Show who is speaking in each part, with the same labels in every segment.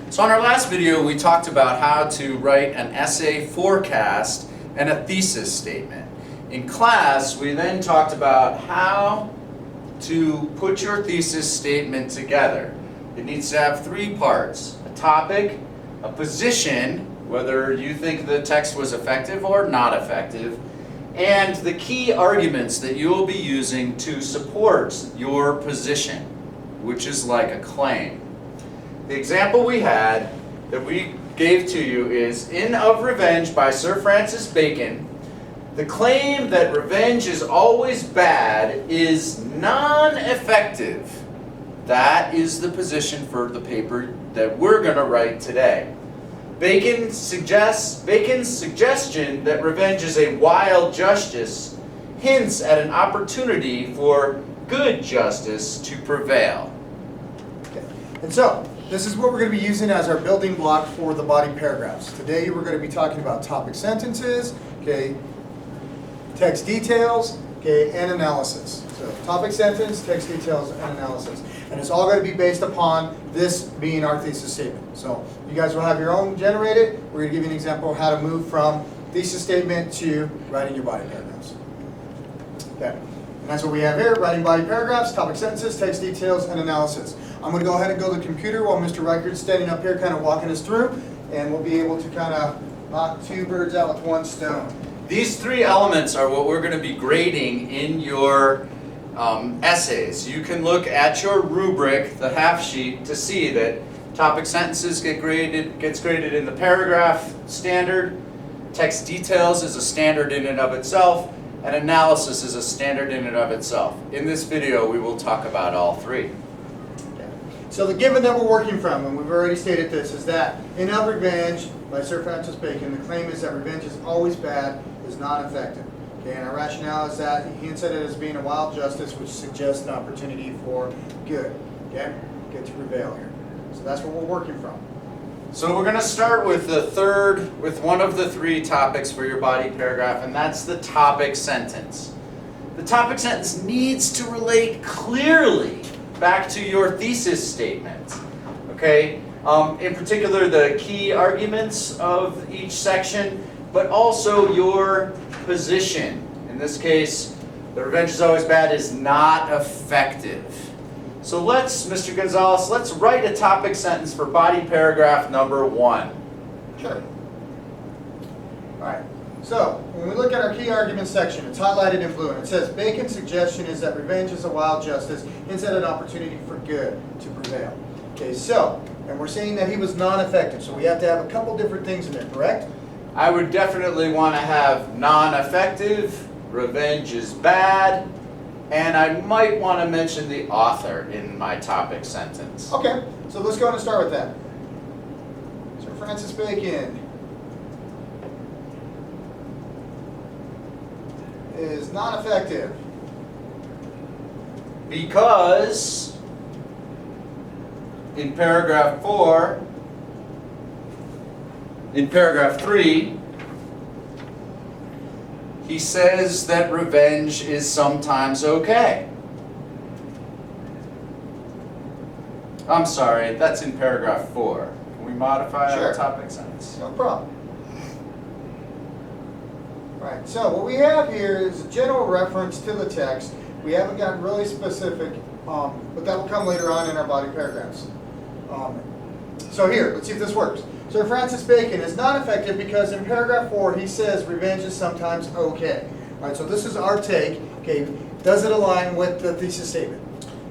Speaker 1: So in our last video, we talked about how to write an essay forecast and a thesis statement. In class, we then talked about how to put your thesis statement together. It needs to have three parts: a topic, a position, whether you think the text was effective or not effective, and the key arguments that you will be using to support your position, which is like a claim. The example we had that we gave to you is In of Revenge by Sir Francis Bacon. The claim that revenge is always bad is non-effective. That is the position for the paper that we're going to write today. Bacon's suggestion that revenge is a wild justice hints at an opportunity for good justice to prevail.
Speaker 2: Okay. And so, this is what we're going to be using as our building block for the body paragraphs. Today we're going to be talking about topic sentences, okay, text details, okay, and analysis. So topic sentence, text details, and analysis. And it's all going to be based upon this being our thesis statement. So you guys will have your own generated. We're going to give you an example of how to move from thesis statement to writing your body paragraphs. Okay. And that's what we have here: writing body paragraphs, topic sentences, text details, and analysis. I'm going to go ahead and go to the computer while Mr. Reichert's standing up here kind of walking us through, and we'll be able to kind of knock two birds out with one stone.
Speaker 1: These three elements are what we're going to be grading in your essays. You can look at your rubric, the half sheet, to see that topic sentences gets graded in the paragraph standard, text details is a standard in and of itself, and analysis is a standard in and of itself. In this video, we will talk about all three.
Speaker 2: So the given that we're working from, and we've already stated this, is that In of Revenge by Sir Francis Bacon, the claim is that revenge is always bad, is not effective. Okay, and our rationale is that he hints at it as being a wild justice, which suggests an opportunity for good. Okay, good to prevail here. So that's what we're working from.
Speaker 1: So we're going to start with with one of the three topics for your body paragraph, and that's the topic sentence. The topic sentence needs to relate clearly back to your thesis statement. Okay, in particular the key arguments of each section, but also your position. In this case, the revenge is always bad is not effective. So Mr. Gonzalez, let's write a topic sentence for body paragraph number 1.
Speaker 2: Sure. Alright, so when we look at our key arguments section, it's highlighted in blue, and it says Bacon's suggestion is that revenge is a wild justice, hints at an opportunity for good to prevail. Okay, so, and we're saying that he was non-effective, so we have to have a couple different things in there, correct?
Speaker 1: I would definitely want to have non-effective, revenge is bad, and I might want to mention the author in my topic sentence.
Speaker 2: Okay, so let's go ahead and start with that. Sir Francis Bacon is non-effective
Speaker 1: because in paragraph 3, he says that revenge is sometimes okay. I'm sorry, that's in paragraph 4. Can we modify our topic sentence?
Speaker 2: No problem. Right, so what we have here is a general reference to the text. We haven't gotten really specific, but that will come later on in our body paragraphs. So here, let's see if this works. Sir Francis Bacon is not effective because in paragraph 4 he says revenge is sometimes okay. All right, so this is our take. Okay, does it align with the thesis statement?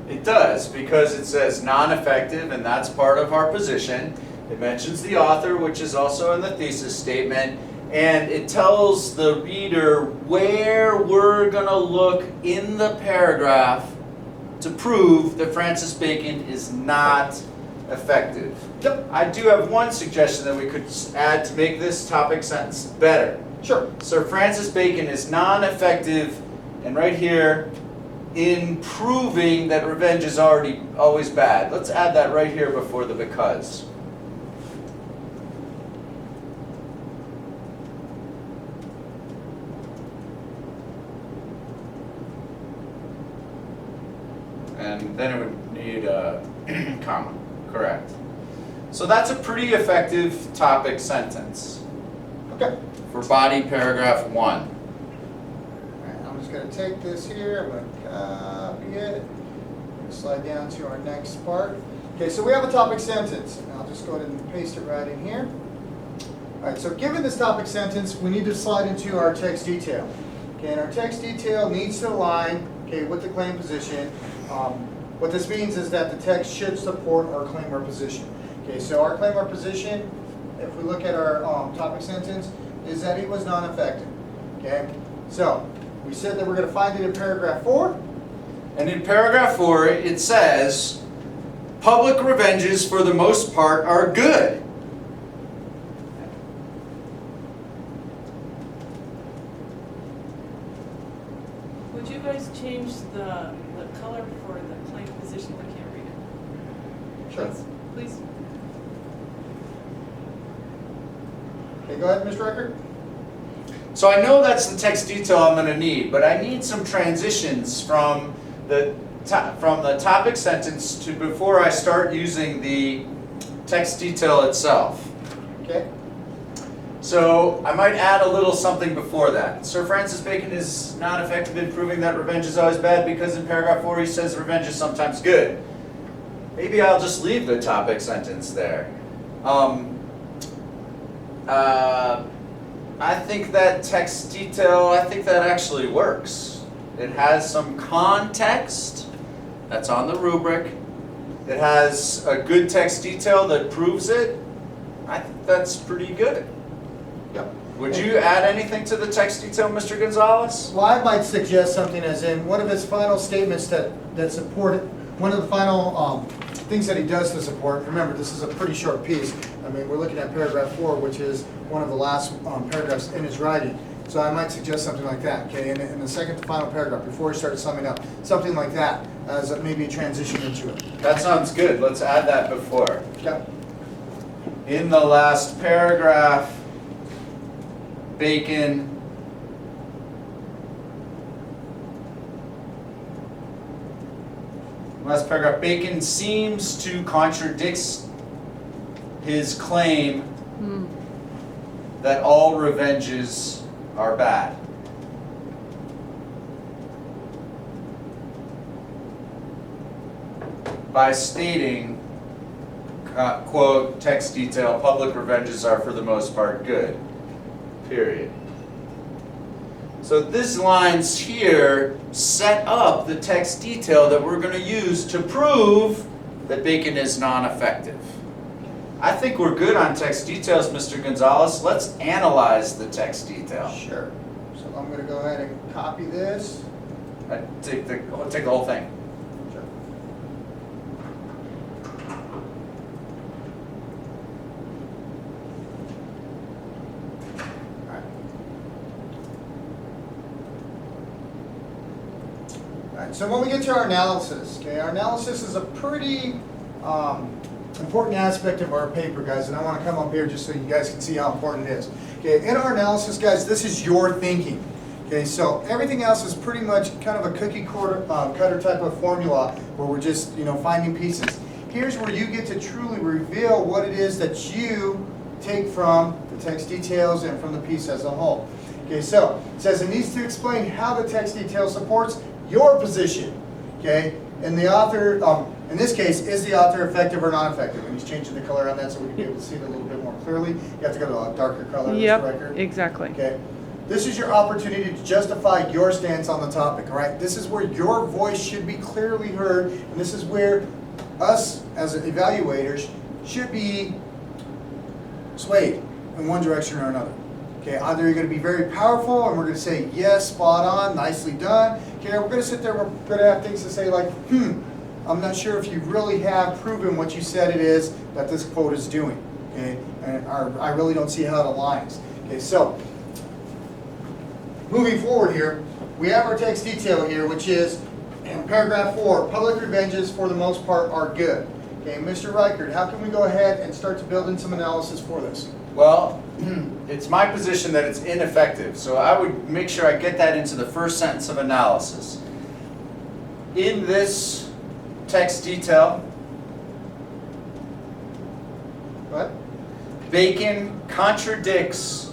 Speaker 1: It does, because it says non-effective, and that's part of our position. It mentions the author, which is also in the thesis statement, and it tells the reader where we're going to look in the paragraph to prove that Francis Bacon is not effective.
Speaker 2: Yep.
Speaker 1: I do have one suggestion that we could add to make this topic sentence better.
Speaker 2: Sure.
Speaker 1: Sir Francis Bacon is non-effective, and right here, in proving that revenge is always bad. Let's add that right here before the because. And then it would need a comma, correct. So that's a pretty effective topic sentence
Speaker 2: Okay.
Speaker 1: for body paragraph 1.
Speaker 2: All right, I'm just going to take this here, I'm going to copy it, and slide down to our next part. Okay, so we have a topic sentence, and I'll just go ahead and paste it right in here. All right, so given this topic sentence, we need to slide into our text detail. Okay, and our text detail needs to align, okay, with the claim position. What this means is that the text should support our claim or position. Okay, so our claim or position, if we look at our topic sentence, is that it was non-effective. Okay, so we said that we're going to find it in paragraph 4.
Speaker 1: And in paragraph 4, it says, public revenges for the most part are good.
Speaker 3: Would you guys change the color for the claim position? I can't read it.
Speaker 2: Sure.
Speaker 3: Please.
Speaker 2: Okay, go ahead, Mr. Riker.
Speaker 1: So I know that's the text detail I'm going to need, but I need some transitions from the topic sentence to before I start using the text detail itself.
Speaker 2: Okay.
Speaker 1: So I might add a little something before that. Sir Francis Bacon is not effective in proving that revenge is always bad because in paragraph 4 he says revenge is sometimes good. Maybe I'll just leave the topic sentence there. I think that text detail, I think that actually works. It has some context that's on the rubric. It has a good text detail that proves it. I think that's pretty good.
Speaker 2: Yep.
Speaker 1: Would you add anything to the text detail, Mr. Gonzalez?
Speaker 2: Well, I might suggest something as in one of his final statements that support it. One of the final things that he does to support. Remember, this is a pretty short piece. I mean, we're looking at paragraph 4, which is one of the last paragraphs in his writing. So I might suggest something like that, okay? In the second to final paragraph, before he starts summing up, something like that as maybe a transition into it.
Speaker 1: That sounds good. Let's add that before.
Speaker 2: Okay.
Speaker 1: In the last paragraph, Bacon seems to contradict his claim that all revenges are bad. By stating, quote, text detail, public revenges are for the most part good, period. So these lines here set up the text detail that we're going to use to prove that Bacon is non-effective. I think we're good on text details, Mr. Gonzalez. Let's analyze the text detail.
Speaker 2: Sure. So I'm going to go ahead and copy this.
Speaker 1: Take the whole thing.
Speaker 2: Sure. Alright, so when we get to our analysis, okay, our analysis is a pretty important aspect of our paper, guys, and I want to come up here just so you guys can see how important it is. Okay, in our analysis, guys, this is your thinking. Okay, so everything else is pretty much kind of a cookie cutter type of formula where we're just, finding pieces. Here's where you get to truly reveal what it is that you take from the text details and from the piece as a whole. Okay, so it says it needs to explain how the text detail supports your position. Okay, and the author, in this case, is the author effective or non-effective? And he's changing the color on that so we can be able to see it a little bit more clearly. You have to go to a darker color.
Speaker 3: Yep, exactly.
Speaker 2: Okay. This is your opportunity to justify your stance on the topic, all right? This is where your voice should be clearly heard, and this is where us as evaluators should be swayed in one direction or another. Okay, either you're going to be very powerful and we're going to say, yes, spot on, nicely done. Okay, we're going to sit there, we're going to have things to say like, I'm not sure if you really have proven what you said it is that this quote is doing. Okay, and I really don't see how it aligns. Okay, so moving forward here, we have our text detail here, which is in paragraph 4, public revenges for the most part are good. Okay, Mr. Reichert, how can we go ahead and start to build in some analysis for this?
Speaker 1: Well, it's my position that it's ineffective, so I would make sure I get that into the first sentence of analysis. In this text detail,
Speaker 2: What?
Speaker 1: Bacon contradicts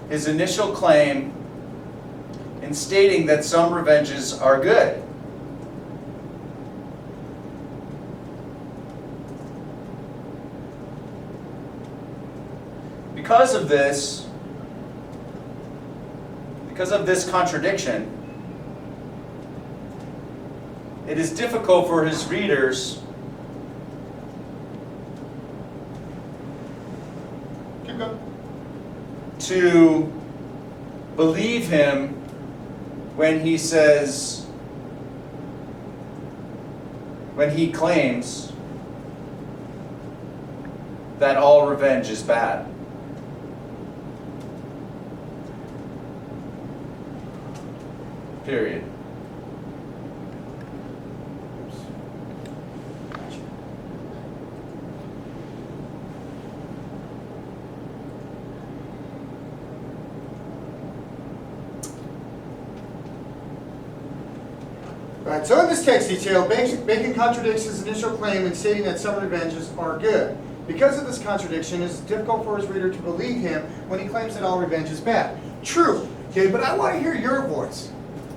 Speaker 1: his initial claim in stating that some revenges are good. Because of this contradiction, it is difficult for his readers
Speaker 2: Keep going.
Speaker 1: to believe him when he says, when he claims that all revenge is bad. Period.
Speaker 2: Right, so in this text detail, Bacon contradicts his initial claim in stating that some revenges are good. Because of this contradiction, it is difficult for his reader to believe him when he claims that all revenge is bad. True, okay, but I want to hear your voice.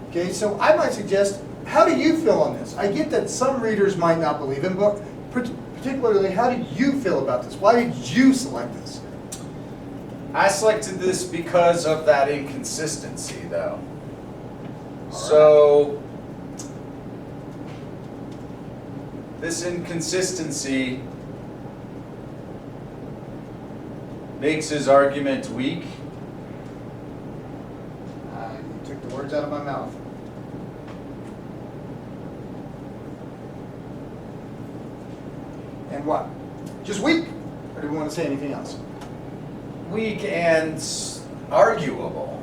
Speaker 2: Okay, so I might suggest, how do you feel on this? I get that some readers might not believe him, but particularly, how did you feel about this? Why did you select this?
Speaker 1: I selected this because of that inconsistency, though. So, this inconsistency makes his argument weak.
Speaker 2: You took the words out of my mouth. And what? Just weak? Or do we want to say anything else?
Speaker 1: Weak and arguable.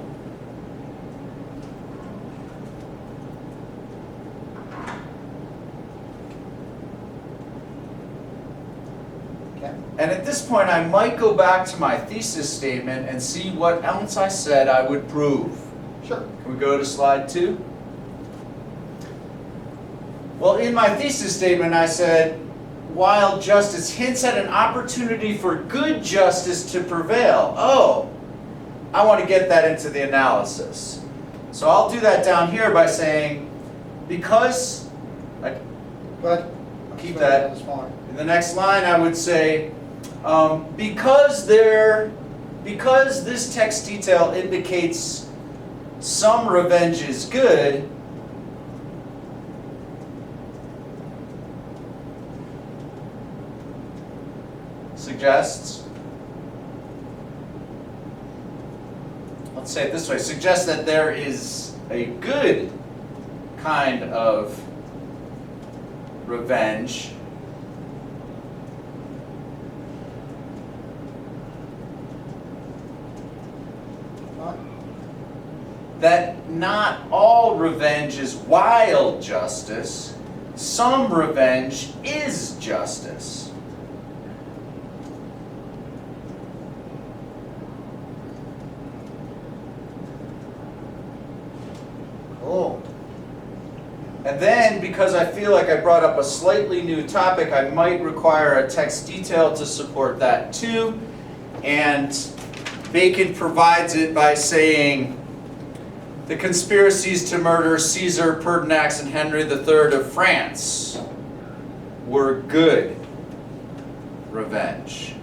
Speaker 2: Okay.
Speaker 1: And at this point, I might go back to my thesis statement and see what else I said I would prove.
Speaker 2: Sure.
Speaker 1: Can we go to slide 2? Well, in my thesis statement, I said, while justice hints at an opportunity for good justice to prevail. Oh, I want to get that into the analysis. So I'll do that down here by saying, because,
Speaker 2: But
Speaker 1: keep that. In the next line, I would say, because this text detail indicates some revenge is good, suggests, let's say it this way, suggests that there is a good kind of revenge that not all revenge is wild justice, some revenge is justice.
Speaker 2: Oh.
Speaker 1: And then, because I feel like I brought up a slightly new topic, I might require a text detail to support that too. And Bacon provides it by saying, the conspiracies to murder Caesar, Pertinax, and Henry III of France were good revenge.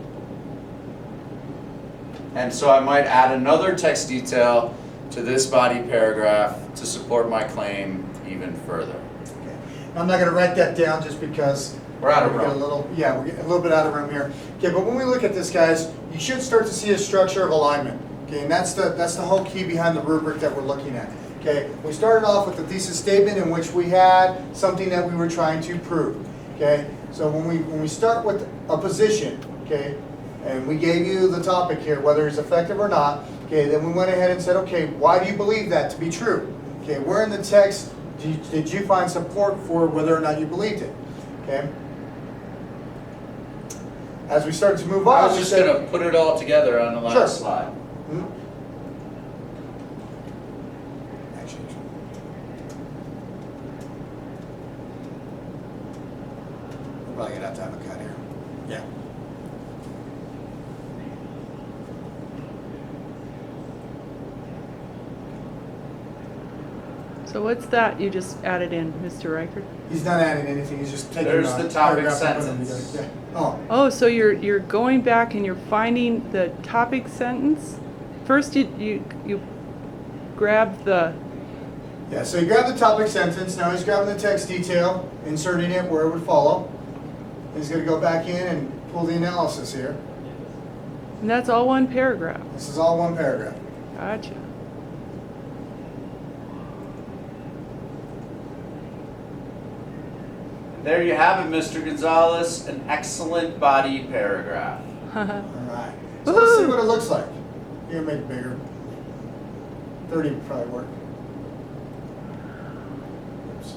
Speaker 1: And so I might add another text detail to this body paragraph to support my claim even further.
Speaker 2: Okay. I'm not going to write that down just because
Speaker 1: We're out of
Speaker 2: we get
Speaker 1: room.
Speaker 2: we're getting a little bit out of room here. Okay, but when we look at this, guys, you should start to see a structure of alignment. Okay, and that's the whole key behind the rubric that we're looking at. Okay, we started off with the thesis statement in which we had something that we were trying to prove. Okay, so when we start with a position, okay, and we gave you the topic here, whether it's effective or not, okay, then we went ahead and said, okay, why do you believe that to be true? Okay, where in the text did you find support for whether or not you believed it? Okay. As we start to move on,
Speaker 1: I was just going to put it all together on the last
Speaker 2: Sure.
Speaker 1: slide.
Speaker 2: Hmm? Actually, we're probably gonna have to have a cut here. Yeah.
Speaker 4: So what's that you just added in, Mr. Riker?
Speaker 2: He's not adding anything, he's just taking
Speaker 1: There's
Speaker 2: a
Speaker 1: the topic
Speaker 2: paragraph and putting them
Speaker 1: sentence.
Speaker 2: together. Yeah. Oh,
Speaker 4: Oh, so you're going back and you're finding the topic sentence? First you grab the,
Speaker 2: yeah, so you grab the topic sentence, now he's grabbing the text detail, inserting it where it would follow. He's gonna go back in and pull the analysis here.
Speaker 4: and that's all one paragraph.
Speaker 2: This is all one paragraph.
Speaker 4: Gotcha.
Speaker 1: There you have it, Mr. Gonzalez, an excellent body paragraph.
Speaker 2: All right. So let's see what it looks like. You can make it bigger. 30 would probably work. Oops.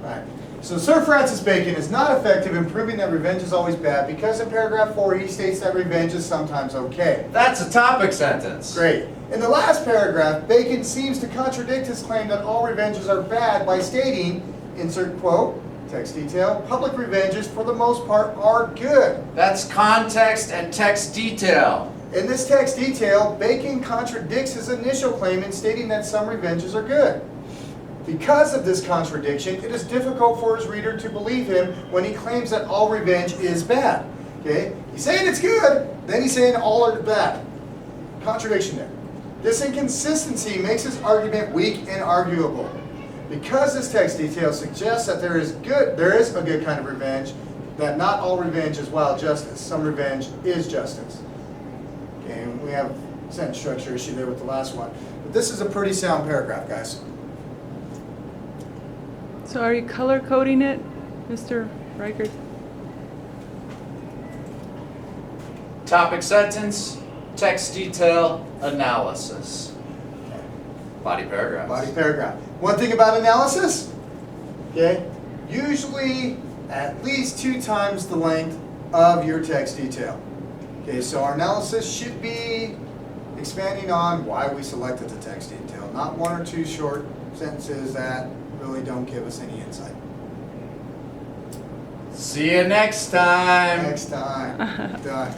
Speaker 2: All right. So Sir Francis Bacon is not effective in proving that revenge is always bad because in paragraph 4 he states that revenge is sometimes okay.
Speaker 1: That's a topic sentence.
Speaker 2: Great. In the last paragraph, Bacon seems to contradict his claim that all revenges are bad by stating, insert quote, text detail, public revenges for the most part are good.
Speaker 1: That's context and text detail.
Speaker 2: In this text detail, Bacon contradicts his initial claim in stating that some revenges are good. Because of this contradiction, it is difficult for his reader to believe him when he claims that all revenge is bad. Okay? He's saying it's good, then he's saying all are bad. Contradiction there. This inconsistency makes his argument weak and arguable. Because this text detail suggests that there is a good kind of revenge, that not all revenge is wild justice. Some revenge is justice. Okay, and we have a sentence structure issue there with the last one. But this is a pretty sound paragraph, guys.
Speaker 4: So are you color coding it, Mr. Riker?
Speaker 1: Topic sentence, text detail, analysis. Body paragraph.
Speaker 2: Body paragraph. One thing about analysis, okay, usually at least 2 times the length of your text detail. Okay, so our analysis should be expanding on why we selected the text detail, not 1 or 2 short sentences that really don't give us any insight.
Speaker 1: See you next time.
Speaker 2: Next time. Done.